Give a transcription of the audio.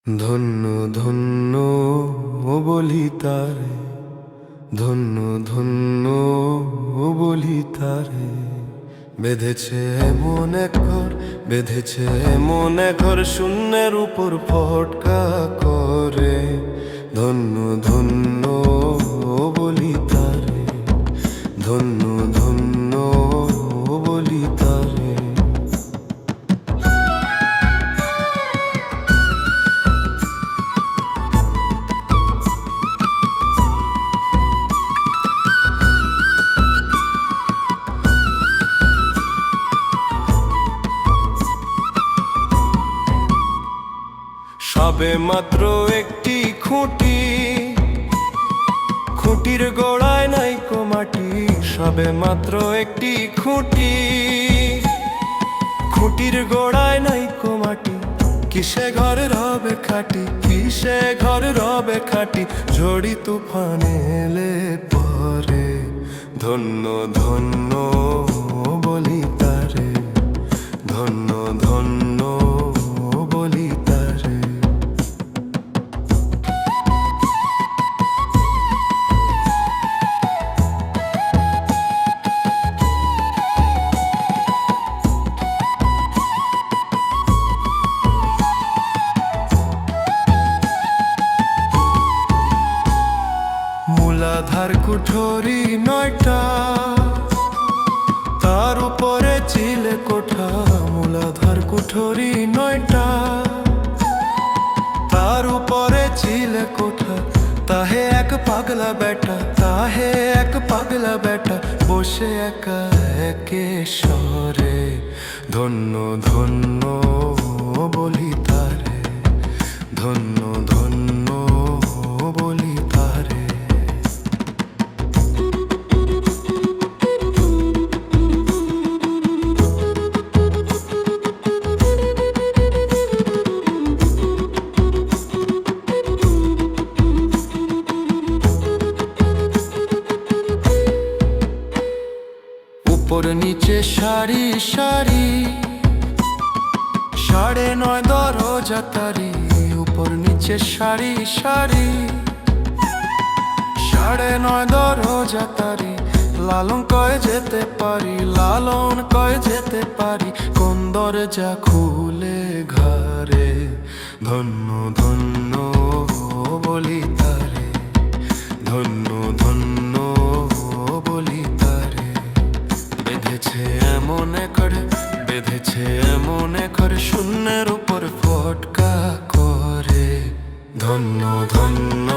ধন্য ধন্য বলি তারে, ধন্য ধন্য বলি তারে। বেঁধেছে এমন এক ঘর, বেঁধেছে এমন এক ঘর, শূন্যের উপর ফটকা করে। ধন্য ধন্য বলি তারে, ধন্য ধন্য বলি তারে। সবে মাত্র একটি খুঁটি, খুঁটির গোড়ায় নাইকো মাটি। সবে মাত্র একটি খুঁটি, খুঁটির গোড়ায় নাইকো মাটি। কিসে ঘর রবে খাটি, কিসে ঘর রবে খাটি, ঝড়ি তুফানে এলে পরে। ধন্য ধন্য বলি তারে, ধন্য ধন্য বলি তারে। মূলাধার কুঠরি 9টা, তার উপরে চিলে কোঠা। মূলাধার কুঠরি 9টা, তার উপরে চিলে কোঠা। তাহে এক পাগলা বেটা, তাহে এক পাগলা বেটা, বসে একা একেশ্বরে। ধন্য ধন্য বলি তারে, ধন্য ধন্য বলি তারে। উপর নিচে সারি সারি, 9.5 দরজা তারি। উপর নিচে সারি সারি, 9.5 দরজা তারি। লালন কয় যেতে পারি, লালন কয় যেতে পারি, কোন দরজা খুলে ঘরে। ধন্য ধন্য বলি তারে, ধন্য ধন্য বলি তারে। বেঁধেছে এমন করে, বেঁধেছে এমন করে, শূন্যের উপর ফটকা করে। ধন্য ধন্য